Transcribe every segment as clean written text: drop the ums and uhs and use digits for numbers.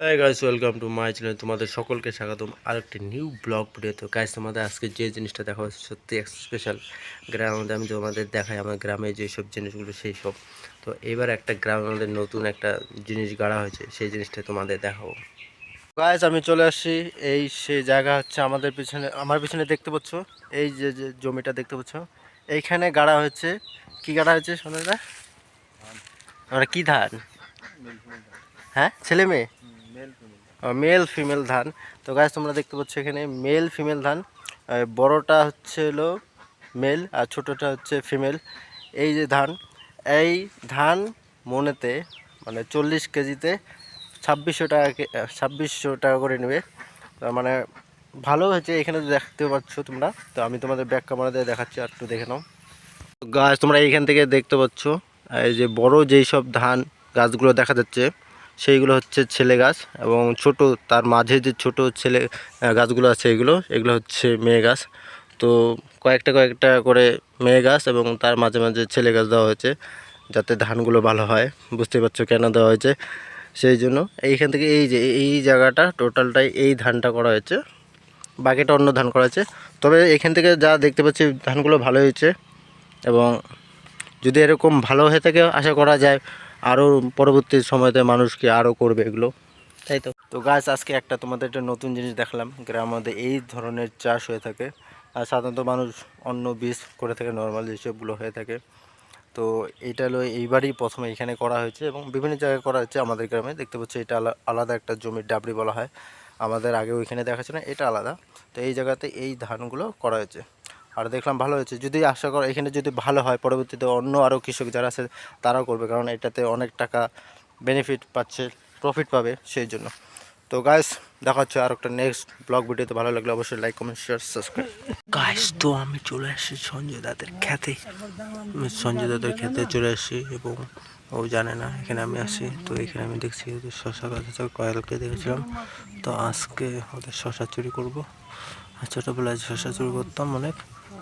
Hi guys, welcome to my channel. তোমাদের সকলকে স্বাগতম আরেকটি নিউ ব্লগ ভিডিও। তো গাইস, তোমাদের আজকে যে জিনিসটা দেখা হচ্ছে সত্যি স্পেশাল। গ্রামে আমি তোমাদের দেখাই আমার গ্রামে যেসব জিনিসগুলো সেই সব। তো এবার একটা গ্রামে আমাদের নতুন একটা জিনিস গাড়া হয়েছে, সেই জিনিসটা তোমাদের দেখাবো। গাইস, আমি চলে আসছি। এই সেই জায়গা হচ্ছে আমাদের পিছনে, আমার পিছনে দেখতে পাচ্ছ এই যে যে জমিটা দেখতে পাচ্ছ, এইখানে গাড়া হয়েছে। কি গাড়া হয়েছে সোনাদা? আমরা কি ধান? হ্যাঁ, ছেলে মেয়ে মেল ফিমেল ধান। তো গাছ তোমরা দেখতে পাচ্ছ এখানে মেল ফিমেল ধান। বড়টা হচ্ছে হলো মেল আর ছোটটা হচ্ছে ফিমেল। এই যে ধান, এই ধান মনেতে মানে 40 কেজিতে 2600 টাকা, 2600 টাকা করে নেবে। তার মানে ভালো হয়েছে। এখানে দেখতে পাচ্ছ তোমরা। তো আমি তোমাদের ব্যাক ক্যামেরা দিয়ে দেখাচ্ছি, আর একটু দেখে নাও। গাছ তোমরা এইখান থেকে দেখতে পাচ্ছ এই যে বড় যেই সব ধান গাছগুলো দেখা যাচ্ছে সেইগুলো হচ্ছে ছেলে গাছ, এবং ছোট তার মাঝে যে ছোট ছেলে গাছগুলো আছে এগুলো এগুলো হচ্ছে মেয়ে গাছ। তো কয়েকটা কয়েকটা করে মেয়ে গাছ এবং তার মাঝে মাঝে ছেলে গাছ দেওয়া হয়েছে যাতে ধানগুলো ভালো হয়। বুঝতে পারছো কেন দেওয়া হয়েছে? সেই জন্য এইখান থেকে এই যে এই জায়গাটা টোটালটাই এই ধানটা করা হয়েছে, বাকিটা অন্য ধান করা হয়েছে। তবে এখান থেকে যা দেখতে পাচ্ছি ধানগুলো ভালো হয়েছে, এবং যদি এরকম ভালো হয়ে থাকে আশা করা যায় আরও পরবর্তী সময়তে মানুষকে আরও করবে এগুলো, তাই তো। তো গাছ আজকে একটা তোমাদের একটা নতুন জিনিস দেখালাম। গ্রামের মধ্যে এই ধরনের চাষ হয়ে থাকে, আর সাধারণত মানুষ অন্য বীজ করে থাকে, নর্মাল যেসবগুলো হয়ে থাকে। তো এইটা হলো এইবারই প্রথমে এখানে করা হয়েছে, এবং বিভিন্ন জায়গায় করা হচ্ছে। আমাদের গ্রামে দেখতে পাচ্ছি এটা আলাদা একটা জমির ডাবরি বলা হয়, আমাদের আগে ওইখানে দেখাচ্ছে না, এটা আলাদা। তো এই জায়গাতে এই ধানগুলো করা হয়েছে, আর দেখলাম ভালো হয়েছে। যদি আশা করা এখানে যদি ভালো হয় পরবর্তীতে অন্য আরও কৃষক যারা আছে তারাও করবে, কারণ এটাতে অনেক টাকা বেনিফিট পাচ্ছে, প্রফিট পাবে সেই জন্য। তো গাইস, দেখা হচ্ছে আর একটা নেক্সট ব্লগ ভিডিওতে। ভালো লাগলে অবশ্যই like, comment, share, subscribe. Guys, তো আমি চলে আসছি সঞ্জয় দাদের খেতে। সঞ্জয় দাদের খেতে চলে আসছি, এবং ও জানে না এখানে আমি আসি। তো এখানে আমি দেখছি ওদের শশা গাছ আছে, কয়েলকে দেখেছিলাম। তো আজকে ওদের শশা চুরি করবো। আর ছোটোবেলায় শশা চুরি করতাম অনেক,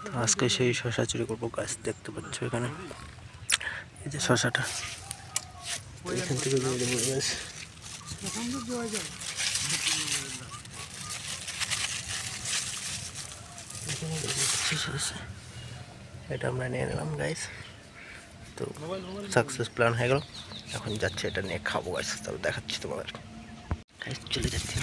তো আজকে সেই শশা চুরি করবো। গাছ দেখতে পাচ্ছ এখানে এই যে শশাটা, এখান থেকে এটা আমরা নিয়ে নিলাম গাইস। তো সাকসেস প্ল্যান হয়ে গেল, এখন যাচ্ছে এটা নিয়ে খাবো গাইস। তবে দেখাচ্ছি তোমাদের, চলে যাচ্ছি।